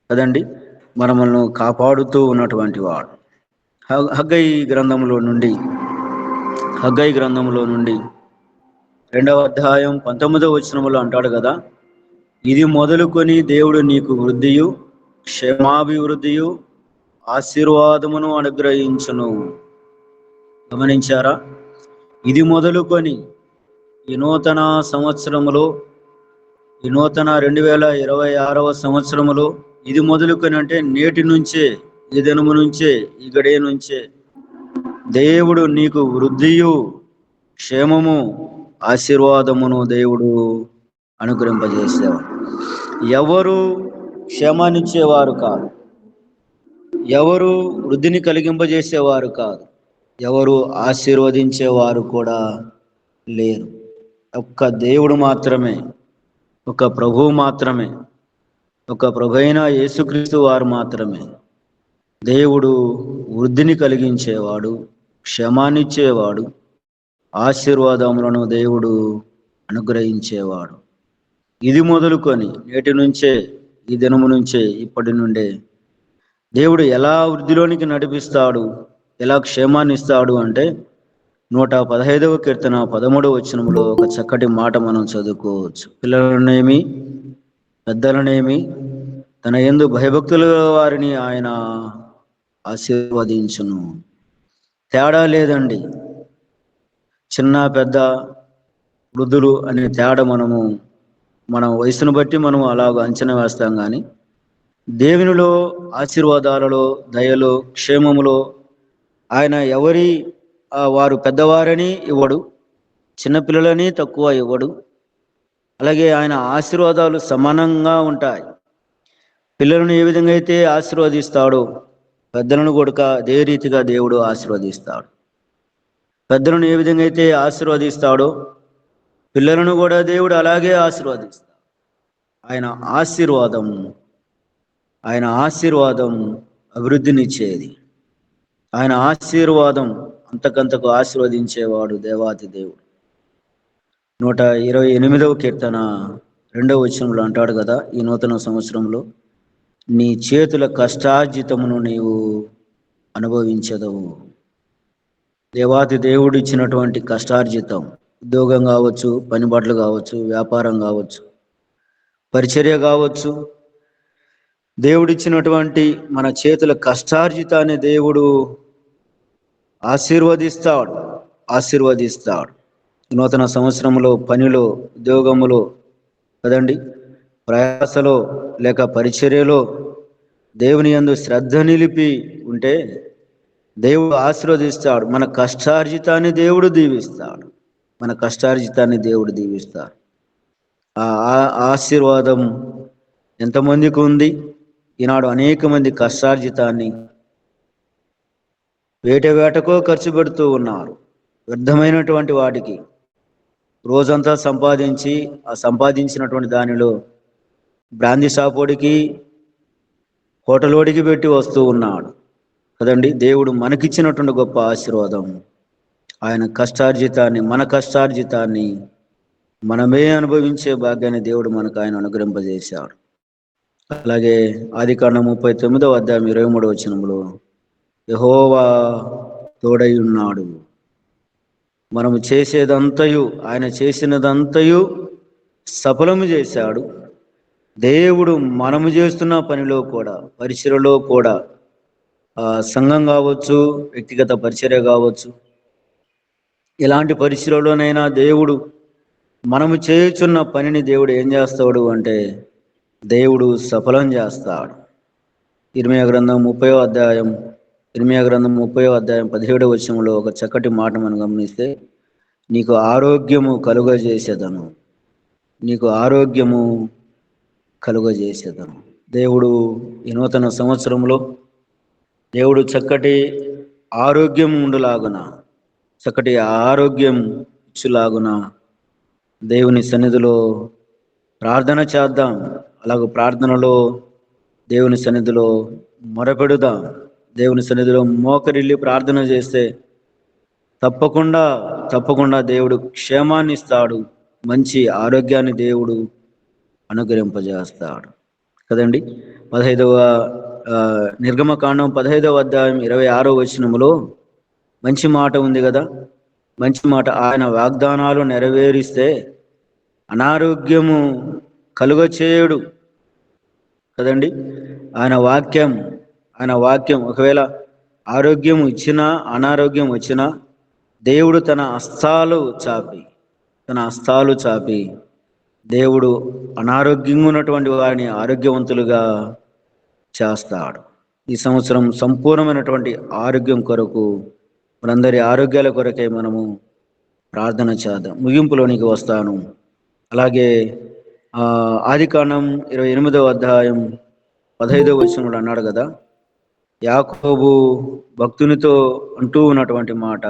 Speaker 2: కదండి మనల్ని కాపాడుతూ ఉన్నటువంటి వాడు. హగ్గయి గ్రంథంలో నుండి 2వ అధ్యాయం 19వ వచనంలో అంటాడు కదా, ఇది మొదలుకొని దేవుడు నీకు వృద్ధియు క్షేమాభివృద్ధియు ఆశీర్వాదమును అనుగ్రహించును. గమనించారా? ఇది మొదలుకొని ఈ నూతన సంవత్సరములో, ఈ నూతన 2026వ సంవత్సరములో, ఇది మొదలుకొని అంటే నేటి నుంచే, ఈ దినము నుంచే, ఈ గడియ నుంచే దేవుడు నీకు వృద్ధియు క్షేమము ఆశీర్వాదమును దేవుడు అనుగ్రహింపజేసేవాడు. ఎవరు క్షేమాన్నిచ్చేవారు కాదు, ఎవరు వృద్ధిని కలిగింపజేసేవారు కాదు, ఎవరు ఆశీర్వదించేవారు కూడా లేరు. ఒక్క దేవుడు మాత్రమే, ఒక ప్రభువు మాత్రమే, ఒక ప్రభు అయిన యేసుక్రీస్తు వారు మాత్రమే. దేవుడు వృద్ధిని కలిగించేవాడు, క్షేమాన్నిచ్చేవాడు, ఆశీర్వాదములను దేవుడు అనుగ్రహించేవాడు. ఇది మొదలుకొని నేటి నుంచే, ఈ దినము నుంచే, ఇప్పటి నుండే దేవుడు ఎలా వృద్ధిలోనికి నడిపిస్తాడు, ఎలా క్షేమాన్ని ఇస్తాడు అంటే 115వ కీర్తన 13వ వచనంలో ఒక చక్కటి మాట మనం చదువుకోవచ్చు. పిల్లలనేమి పెద్దలనేమి తన యందు భయభక్తుల వారిని ఆయన ఆశీర్వదించును. తేడా లేదండి. చిన్న పెద్ద వృద్ధులు అనే తేడా మన వయసును బట్టి మనం అలాగ అంచనా వేస్తాం. కానీ దేవునిలో ఆశీర్వాదాలలో, దయలో, క్షేమములో ఆయన ఎవరి వారు పెద్దవారని ఇవ్వడు, చిన్నపిల్లలని తక్కువ ఇవ్వడు. అలాగే ఆయన ఆశీర్వాదాలు సమానంగా ఉంటాయి. పిల్లలను ఏ విధంగా అయితే ఆశీర్వదిస్తాడో పెద్దలను కూడా అదే రీతిగా దేవుడు ఆశీర్వదిస్తాడు. పెద్దలను ఏ విధంగా అయితే ఆశీర్వదిస్తాడో పిల్లలను కూడా దేవుడు అలాగే ఆశీర్వదిస్తాడు. ఆయన ఆశీర్వాదం అభివృద్ధినిచ్చేది. ఆయన ఆశీర్వాదం అంతకంతకు ఆశీర్వదించేవాడు దేవాతి దేవుడు. 128వ కీర్తన 2వ వచనంలో అంటాడు కదా, ఈ నూతన సంవత్సరంలో నీ చేతుల కష్టార్జితమును నీవు అనుభవించదవు. దేవాతి దేవుడు ఇచ్చినటువంటి కష్టార్జితం, ఉద్యోగం కావచ్చు, పనిబాట్లు కావచ్చు, వ్యాపారం కావచ్చు, పరిచర్య కావచ్చు, దేవుడిచ్చినటువంటి మన చేతుల కష్టార్జితాన్ని దేవుడు ఆశీర్వదిస్తాడు. నూతన సంవత్సరంలో పనిలో, ఉద్యోగములో కదండి, ప్రయాసలో లేక పరిచర్యలో దేవుని యందు శ్రద్ధ నిలిపి ఉంటే దేవుడు ఆశీర్వదిస్తాడు. మన కష్టార్జితాన్ని దేవుడు దీవిస్తాడు. ఆ ఆశీర్వాదం ఎంతమందికి ఉంది? ఈనాడు అనేక మంది కష్టార్జితాన్ని వేటకో ఖర్చు పెడుతూ ఉన్నారు. వ్యర్థమైనటువంటి వాటికి రోజంతా సంపాదించి ఆ సంపాదించినటువంటి దానిలో బ్రాందీ షాపోడికి, హోటలోడికి పెట్టి వస్తూ ఉన్నాడు కదండి. దేవుడు మనకిచ్చినటువంటి గొప్ప ఆశీర్వాదం ఆయన కష్టార్జితాన్ని, మన కష్టార్జితాన్ని మనమే అనుభవించే భాగ్యాన్ని దేవుడు మనకు ఆయన అనుగ్రహింపజేశాడు. అలాగే ఆదికాండం 39వ అధ్యాయం 23వ వచనంలో యెహోవా తోడై ఉన్నాడు. మనము చేసేదంతయు, ఆయన చేసినదంతయు సఫలము చేశాడు. దేవుడు మనము చేస్తున్న పనిలో కూడా, పరిచర్యలో కూడా, సంఘం కావచ్చు, వ్యక్తిగత పరిచర్య కావచ్చు, ఎలాంటి పరిచర్యలోనైనా దేవుడు మనము చేయుచున్న పనిని దేవుడు ఏం చేస్తాడు అంటే దేవుడు సఫలం చేస్తాడు. ఇర్మీయా గ్రంథం 30వ అధ్యాయం 17వ వచనంలో ఒక చక్కటి మాట మనం గమనిస్తే, నీకు ఆరోగ్యము కలుగజేసేదను. దేవుడు ఈ నూతన సంవత్సరంలో దేవుడు చక్కటి ఆరోగ్యం ఉండులాగున, చక్కటి ఆరోగ్యం ఇచ్చులాగున దేవుని సన్నిధిలో ప్రార్థన చేద్దాం. అలాగే ప్రార్థనలో దేవుని సన్నిధిలో మొరపెడుదాం. దేవుని సన్నిధిలో మోకరిల్లి ప్రార్థన చేస్తే తప్పకుండా దేవుడు క్షేమాన్ని ఇస్తాడు, మంచి ఆరోగ్యాన్ని దేవుడు అనుగ్రహింపజేస్తాడు కదండి. 15వ నిర్గమకాండం 15వ అధ్యాయం 26వ వచనములో మంచి మాట ఉంది కదా. మంచి మాట, ఆయన వాగ్దానాలు నెరవేరిస్తే అనారోగ్యము కలుగచేయడు కదండి. ఆయన వాక్యం ఒకవేళ ఆరోగ్యం ఇచ్చినా, అనారోగ్యం వచ్చినా దేవుడు తన హస్తాలు చాపి దేవుడు అనారోగ్యంగా ఉన్నటువంటి వారిని ఆరోగ్యవంతులుగా చేస్తాడు. ఈ సంవత్సరం సంపూర్ణమైనటువంటి ఆరోగ్యం కొరకు, మనందరి ఆరోగ్యాల కొరకై మనము ప్రార్థన చేద్దాం. ముగింపులోనికి వస్తాను. అలాగే ఆదికాండం 28వ అధ్యాయం 15వ వచనంలో అన్నాడు కదా, యాకోబు భక్తునితో అంటూ ఉన్నటువంటి మాట,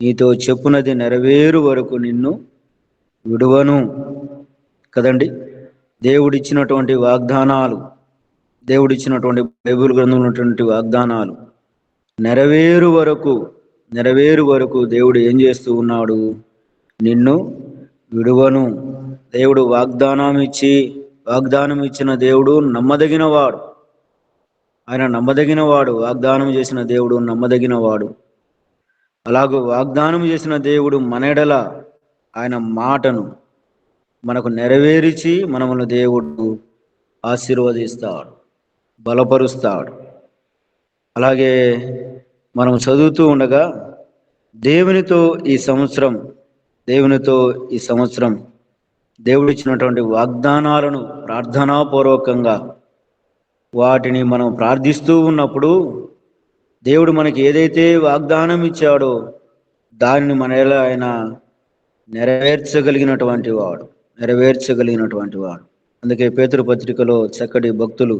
Speaker 2: నీతో చెప్పునది నెరవేరు వరకు నిన్ను విడువను కదండి. దేవుడిచ్చినటువంటి వాగ్దానాలు, దేవుడిచ్చినటువంటి బైబిల్ గ్రంథంలో ఉన్నటువంటి వాగ్దానాలు నెరవేరు వరకు దేవుడు ఏం చేస్తూ ఉన్నాడు? నిన్ను విడువను. దేవుడు వాగ్దానం ఇచ్చిన దేవుడు నమ్మదగినవాడు. ఆయన నమ్మదగినవాడు. వాగ్దానం చేసిన దేవుడు నమ్మదగినవాడు. అలాగే వాగ్దానం చేసిన దేవుడు మన ఎడల ఆయన మాటను మనకు నెరవేర్చి మనమును దేవుడు ఆశీర్వదిస్తాడు, బలపరుస్తాడు. అలాగే మనం చదువుతూ ఉండగా దేవునితో ఈ సంవత్సరం దేవుడిచ్చినటువంటి వాగ్దానాలను ప్రార్థనాపూర్వకంగా వాటిని మనం ప్రార్థిస్తూ ఉన్నప్పుడు దేవుడు మనకి ఏదైతే వాగ్దానం ఇచ్చాడో దానిని మన ఎలా ఆయన నెరవేర్చగలిగినటువంటి వాడు. అందుకే పేతురు పత్రికలో చక్కటి భక్తులు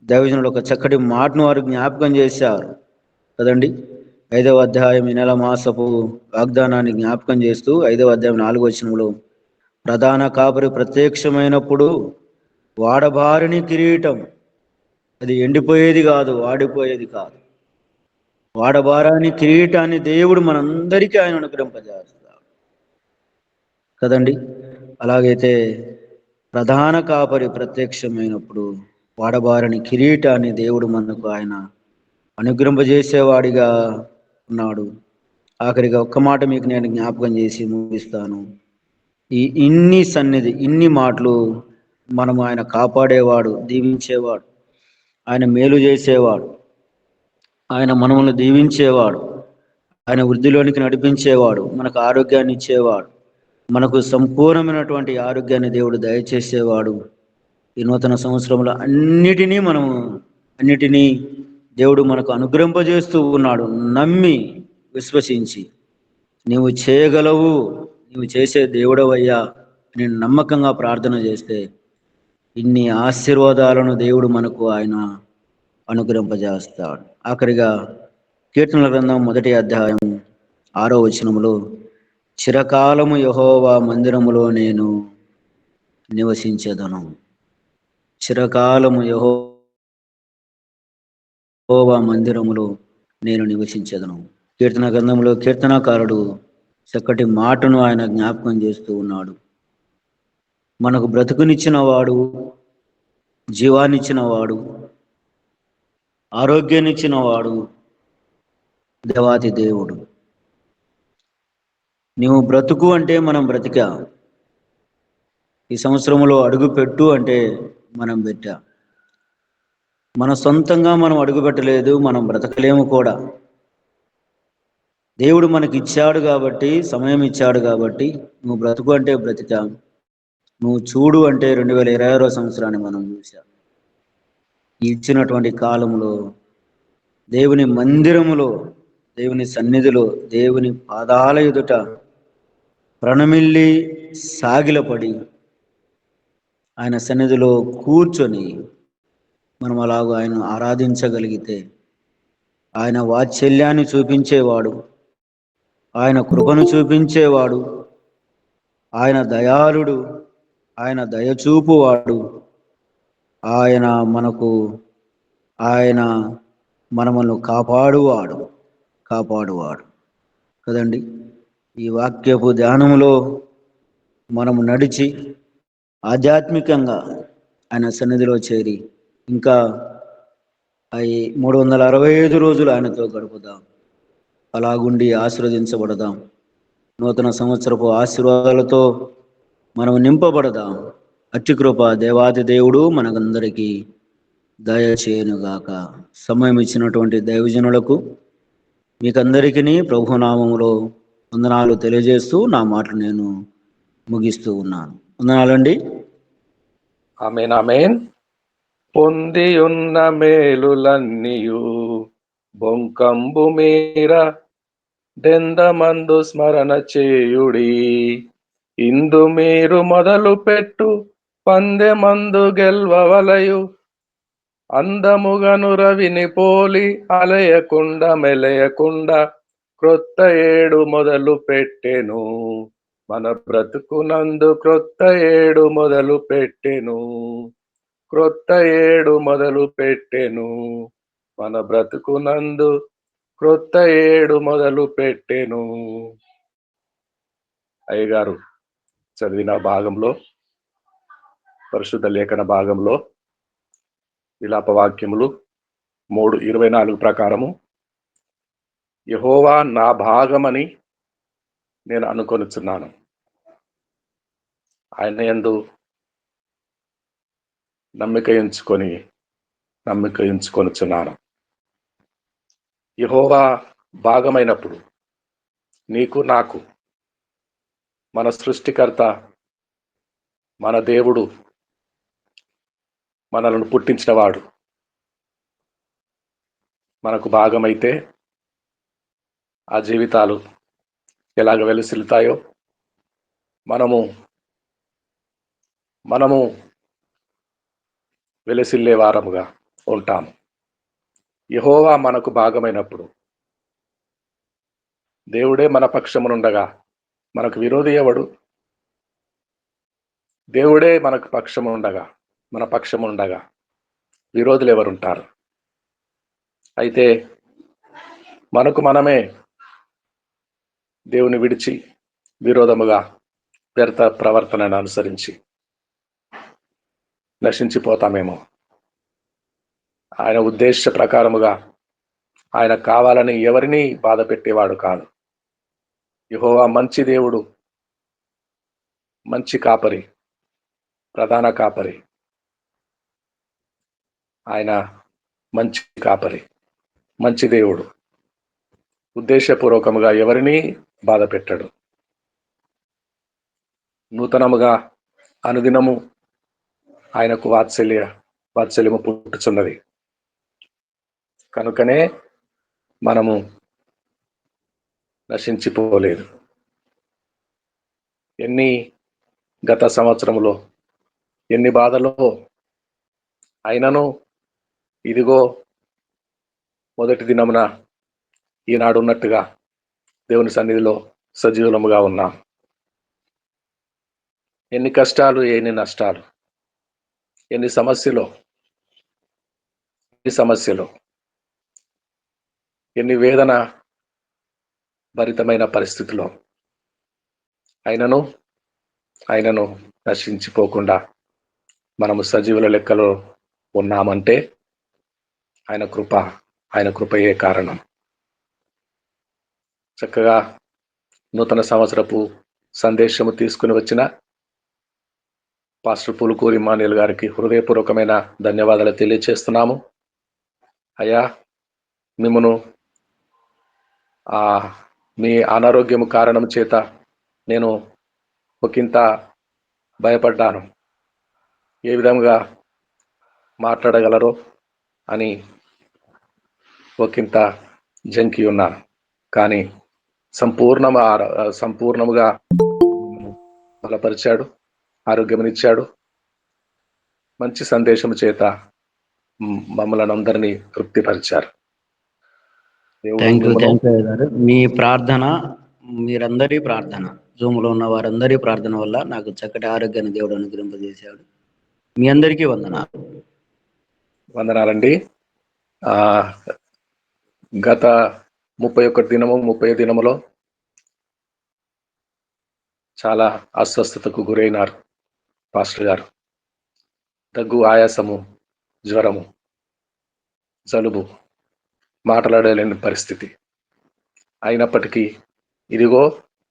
Speaker 2: దైవజనులు ఒక చక్కటి మాటను వారు జ్ఞాపకం చేశారు కదండి. 5వ అధ్యాయం ఈ నెల మాసపు వాగ్దానాన్ని జ్ఞాపకం చేస్తూ 5వ అధ్యాయం 4వ వచనంలో, ప్రధాన కాపరి ప్రత్యక్షమైనప్పుడు వాడబారిని కిరీటం, అది ఎండిపోయేది కాదు, వాడిపోయేది కాదు, వాడబారాని కిరీటాన్ని దేవుడు మనందరికీ ఆయన అనుగ్రహింపజేస్తాడు కదండి. అలాగైతే ప్రధాన కాపరి ప్రత్యక్షమైనప్పుడు వాడబారని కిరీటాన్ని దేవుడు మనకు ఆయన అనుగ్రహింపజేసేవాడిగా ఉన్నాడు. ఆఖరిగా ఒక్క మాట మీకు నేను జ్ఞాపకం చేసి ముగిస్తాను. ఇన్ని మాటలు మనము ఆయన కాపాడేవాడు, దీవించేవాడు, ఆయన మేలు చేసేవాడు, ఆయన మనములను దీవించేవాడు, ఆయన వృద్ధిలోనికి నడిపించేవాడు, మనకు ఆరోగ్యాన్ని ఇచ్చేవాడు, మనకు సంపూర్ణమైనటువంటి ఆరోగ్యాన్ని దేవుడు దయచేసేవాడు. ఈ నూతన సంవత్సరంలో అన్నిటినీ దేవుడు మనకు అనుగ్రహింపజేస్తూ ఉన్నాడు. నమ్మి విశ్వసించి నీవు చేయగలవు, నీవు చేసే దేవుడవయ్యా నేను నమ్మకంగా ప్రార్థన చేస్తే ఇన్ని ఆశీర్వాదాలను దేవుడు మనకు ఆయన అనుగ్రహింపజేస్తాడు. ఆఖరిగా కీర్తనల గ్రంథం 1వ అధ్యాయం 6వ వచనములో, చిరకాలము యెహోవా మందిరములో నేను నివసించెదను. చిరకాలము యెహోవా మందిరములో నేను నివసించెదను. కీర్తన గ్రంథంలో కీర్తనకారుడు చక్కటి మాటను ఆయన జ్ఞాపకం చేస్తూ ఉన్నాడు. మనకు బ్రతుకునిచ్చిన వాడు, జీవాన్నిచ్చిన వాడు, ఆరోగ్యాన్నిచ్చిన వాడు దేవాతి దేవుడు. నీవు బ్రతుకు అంటే మనం బ్రతికా, ఈ సంవత్సరంలో అడుగు పెట్టు అంటే మనం పెట్టా. మన సొంతంగా మనం అడుగు పెట్టలేదు, మనం బ్రతకలేము కూడా. దేవుడు మనకి ఇచ్చాడు కాబట్టి, సమయం ఇచ్చాడు కాబట్టి నువ్వు బ్రతుకు అంటే బ్రతికా, నువ్వు చూడు అంటే 2026వ సంవత్సరాన్ని మనం చూసాం. ఇచ్చినటువంటి కాలంలో దేవుని మందిరములో, దేవుని సన్నిధిలో, దేవుని పాదాల ఎదుట ప్రణమిల్లి సాగిలపడి ఆయన సన్నిధిలో కూర్చొని మనం అలాగూ ఆయన ఆరాధించగలిగితే, ఆయన వాత్సల్యాన్ని చూపించేవాడు, ఆయన కృపను చూపించేవాడు, ఆయన దయాళుడు, ఆయన దయచూపువాడు, ఆయన మనమును కాపాడువాడు కదండి. ఈ వాక్యపు ధ్యానములో మనము నడిచి ఆధ్యాత్మికంగా ఆయన సన్నిధిలో చేరి ఇంకా 365 రోజులు ఆయనతో గడుపుదాం. అలాగుండి ఆశీర్వదించబడదాం. నూతన సంవత్సరపు ఆశీర్వాదాలతో మనం నింపబడదాం. అట్టి కృప దేవాది దేవుడు మనకందరికీ దయచేయునుగాక. సమయం ఇచ్చినటువంటి దైవజనులకు మీకందరికీ ప్రభునామములో వందనాలు తెలియజేస్తూ నా మాటలు నేను ముగిస్తూ ఉన్నాను. వందనాలండి.
Speaker 5: ఆమేన్ ఆమేన్. పొందియున్న మేలులన్నీయు బొంకంబు మీర దెందమందు స్మరణ చేయుడి. ఇందు మీరు మొదలు పెట్టు పందెమందు గెల్వవలయు, అందముగను రవిని పోలి అలయకుండా మెలయకుండా క్రొత్త ఏడు మొదలు పెట్టెను. మన బ్రతుకునందు క్రొత్త ఏడు మొదలు పెట్టెను. క్రొత్త ఏడు మొదలు పెట్టెను. మన బ్రతుకునందు క్రొత్త ఏడు మొదలు పెట్టెను. అయ్యగారు చదివిన భాగంలో, పరిశుద్ధ లేఖన భాగంలో విలాపవాక్యములు 3:24 ప్రకారము, యెహోవా నా భాగమని నేను అనుకొనుచున్నాను, ఆయన యందు నమ్మిక ఉంచుకొనుచున్నాను. యెహోవా భాగమైనప్పుడు నీకు నాకు మన సృష్టికర్త, మన దేవుడు, మనల్ని పుట్టించిన వాడు, మనకు భాగమైతే ఆ జీవితాలు ఎలాగ వెలుసిల్తాయో మనము వెలసిల్లే వారముగా ఉంటాము. యెహోవా మనకు భాగమైనప్పుడు, దేవుడే మన పక్షమునుండగా మనకు విరోధి ఎవడు? దేవుడే మనకు పక్షముండగా మన పక్షముండగా విరోధులు ఎవరుంటారు? అయితే మనకు మనమే దేవుని విడిచి విరోధముగా వ్యర్థ ప్రవర్తనను అనుసరించి నశించిపోతామేమో. ఆయన ఉద్దేశ ప్రకారముగా ఆయన కావాలని ఎవరిని బాధ పెట్టేవాడు కాదు. యెహోవా మంచి దేవుడు, మంచి కాపరి, ప్రధాన కాపరి. ఆయన మంచి కాపరి, మంచి దేవుడు. ఉద్దేశపూర్వకముగా ఎవరిని బాధ పెట్టడు. నూతనముగా అనుదినము ఆయనకు వాత్సల్యము పుట్టుచున్నది. కనుకనే మనము నశించిపోలేదు. ఎన్ని గత సంవత్సరములో ఎన్ని బాధలో అయినను ఇదిగో మొదటి దినమున ఈనాడు ఉన్నట్టుగా దేవుని సన్నిధిలో సజీవులముగా ఉన్నాం. ఎన్ని కష్టాలు, ఎన్ని నష్టాలు, ఎన్ని సమస్యలు, ఎన్ని వేదన భరితమైన పరిస్థితిలో ఆయనను నశించిపోకుండా మనము సజీవుల లెక్కలో ఉన్నామంటే ఆయన కృపయే కారణం. చక్కగా నూతన సంవత్సరపు సందేశము తీసుకుని వచ్చిన పాస్టర్ పులుకూరి ఇమ్మానుయేల్ గారికి హృదయపూర్వకమైన ధన్యవాదాలు తెలియచేస్తున్నాము. అయ్యా, మిమ్మను మీ అనారోగ్యము కారణం చేత నేను ఒకంత భయపడ్డాను. ఏ విధంగా మాట్లాడగలరో అని ఒకంత జంకి ఉన్నాను. కానీ సంపూర్ణముగా బలపరిచాడు, ఆరోగ్యమునిచ్చాడు. మంచి సందేశము చేత మమ్మల్ని అందరినీ తృప్తిపరిచారు.
Speaker 2: థ్యాంక్ యూ గారు. మీ ప్రార్థన, మీరందరి ప్రార్థన, జూమ్లో ఉన్న వారందరి ప్రార్థన వల్ల నాకు చక్కటి ఆరోగ్యాన్ని దేవుడు అనుగ్రహింపజేశాడు. మీ అందరికీ
Speaker 5: వందనాలండి. గత 30 దినములో చాలా అస్వస్థతకు గురైనారు పాస్టర్ గారు. దగ్గు, ఆయాసము, జ్వరము, జలుబు, మాట్లాడలేని పరిస్థితి. అయినప్పటికీ ఇదిగో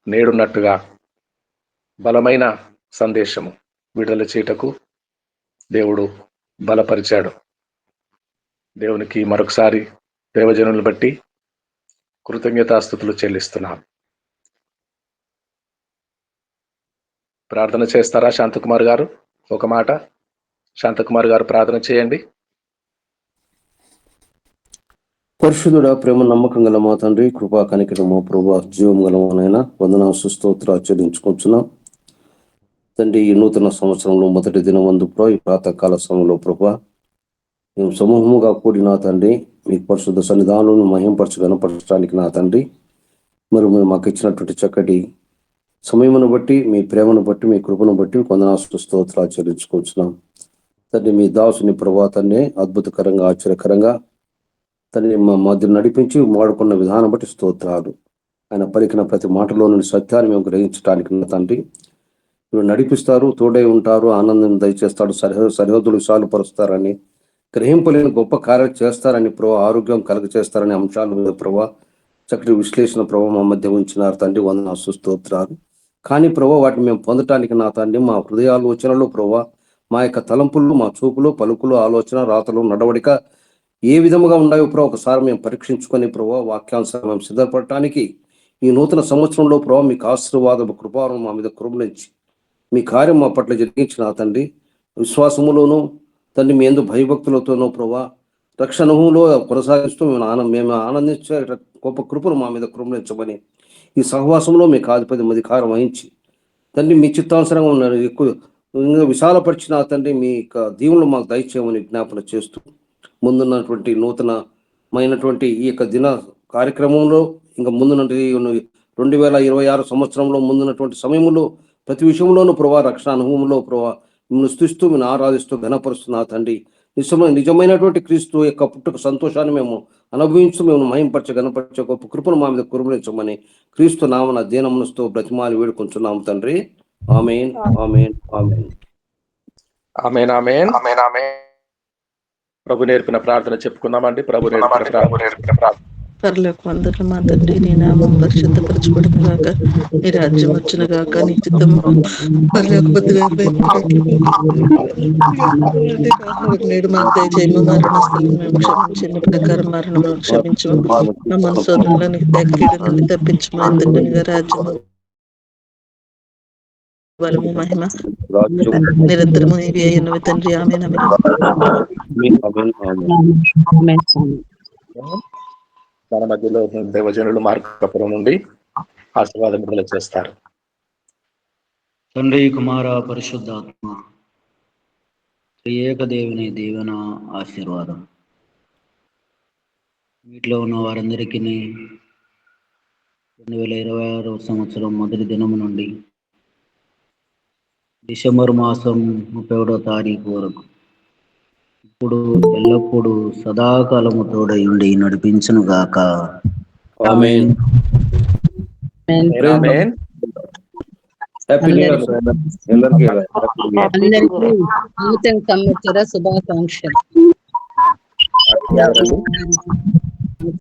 Speaker 5: నేడున్నట్టుగా బలమైన సందేశము విడుదల చేయటకు దేవుడు బలపరిచాడు. దేవునికి మరొకసారి దేవజనులను బట్టి కృతజ్ఞతాస్తుతులు చెల్లిస్తున్నాను. ప్రార్థన చేస్తారా శాంతకుమార్ గారు? ఒక మాట శాంతకుమార్ గారు ప్రార్థన చేయండి.
Speaker 6: పరిశుద్ధుడా, ప్రేమ నమ్మకం గల మా తండ్రి, కృపా కనికరము ప్రభా, జీవం గలనైనా వందనాలు స్తోత్రాలు చెల్లించుకుంటున్నాం తండ్రి. ఈ నూతన సంవత్సరంలో మొదటి దినమందు ఈ ప్రాతకాల సమయంలో ప్రభా మేము సమూహముగా కూడిన తండ్రి, మీ పరిశుద్ధ సన్నిధానంలో మహింపరచు గణపరచడానికి నా తండ్రి, మరి మీరు మాకు ఇచ్చినటువంటి చక్కటి సమయమును బట్టి, మీ ప్రేమను బట్టి, మీ కృపను బట్టి వందనాలు స్తోత్రాలు చెల్లించుకుంటున్నాం తండ్రి. మీ దాసుని ప్రభా తండ్రి అద్భుతకరంగా, ఆశ్చర్యకరంగా తండ్రి మా మధ్య నడిపించి వాడుకున్న విధానం బట్టి స్తోత్రాలు. ఆయన పలికిన ప్రతి మాటలో నుండి సత్యాన్ని మేము గ్రహించడానికి నా తండ్రి మీరు నడిపిస్తారు, తోడై ఉంటారు, ఆనందం దయచేస్తాడు, సరిహద్దులు విశాలపరుస్తారని, గ్రహింపలేని గొప్ప కార్యాలు చేస్తారని ప్రభా, ఆరోగ్యం కలుగ చేస్తారని అంశాలు మీద ప్రభా చక్కటి విశ్లేషణ ప్రభావ మా మధ్య ఉంచినారు తండ్రి. వందనాలు స్తోత్రాలు. కానీ ప్రభా వాటిని మేము పొందటానికి నా తండ్రి మా హృదయాలోచనలు ప్రభా, మా యొక్క తలంపులు, మా చూపులు, పలుకులు, ఆలోచన, రాతలు, నడవడిక ఏ విధముగా ఉన్నాయో ప్రభా ఒకసారి మేము పరీక్షించుకొని ప్రభా వాక్యానుసారం మేము సిద్ధపడటానికి ఈ నూతన సంవత్సరంలో ప్రభా మీకు ఆశీర్వాదము, కృపాను మా మీద కృపణించి మీ కార్యం మా పట్ల జరిగించిన తండ్రి, విశ్వాసములోనూ తండ్రి మీ యందు భయభక్తులతోనూ ప్రభా రక్షణలో కొనసాగిస్తూ మేము ఆనందించే గొప్ప కృపను మా మీద కృపణించమని ఈ సహవాసంలో మీకు ఆధిపత్యం అధికారం వహించి తండ్రి మీ చిత్తానుసరంగా ఉన్నారు ఎక్కువ ఇంకా విశాలపరిచిన తండ్రి మీ యొక్క దీవులు మాకు దయచేయమని విజ్ఞాపన చేస్తూ ముందున్నటువంటి నూతనమైనటువంటి ఈ యొక్క దిన కార్యక్రమంలో ఇంకా ముందున్నటువంటి 2026 సంవత్సరంలో ముందున్నటువంటి సమయంలో ప్రతి విషయంలోనూ ప్రభా రక్షణ అనుభవంలో ప్రభా మిమ్మల్ని స్తుతిస్తూ మేము ఆరాధిస్తూ ఘనపరుస్తున్నా తండ్రి నిజమైనటువంటి క్రీస్తు యొక్క పుట్టుక సంతోషాన్ని మేము అనుభవించు మేము మహింపరచ గణపరచ గొప్ప కృపను మా మీద కురుమరించమని క్రీస్తు నామన దీనమునస్తో బ్రతిమాలి వేడుకుంటున్నాము తండ్రి. ఆమేన్ ఆమేన్ ఆమేన్
Speaker 5: ఆమేన్ ఆమేన్ ఆమేన్. ప్రభు నేర్పిన ప్రార్థన చెప్పుకుందామండి. ప్రభు నేర్పిన ప్రార్థన.
Speaker 1: పరలోక వందన మా తండ్రి, నీ నామం పరిశుద్ధపరచబడును గాక, నీ రాజ్యం వచ్చును గాక, నీ చిత్తం నేడు మాకు దయచేయము, మరణస్థులను మేము క్షమించిన ప్రకారం మరణము క్షమించము, మా మనసోదరులను కీడు నుండి తప్పించము, ఎందుకనగా రాజ్యము బలము మహిమ నిరంతరము నీవే అయ్యున్నవి తండ్రి. ఆమేన్ ఆమేన్.
Speaker 5: మన మధ్యలో దైవజనులు మార్గపురం నుండి ఆశీర్వాదం విడుదల చేస్తారు.
Speaker 2: తండ్రి, కుమార, పరిశుద్ధాత్మ త్రియేక దేవుని దీవెన ఆశీర్వాదం వీటిలో ఉన్న వారందరికీ 2026 సంవత్సరం మొదటి దినము నుండి డిసెంబర్ మాసం 31వ తారీఖు వరకు ఇప్పుడు ఎల్లప్పుడూ సదాకాలము తోడై ఉండి నడిపించును గాక.
Speaker 6: ఆమేన్.
Speaker 5: ఆమేన్.
Speaker 6: హ్యాపీ న్యూ ఇయర్ అందరికీ.
Speaker 4: అందరికీ నూతన సంవత్సర శుభాకాంక్షలు.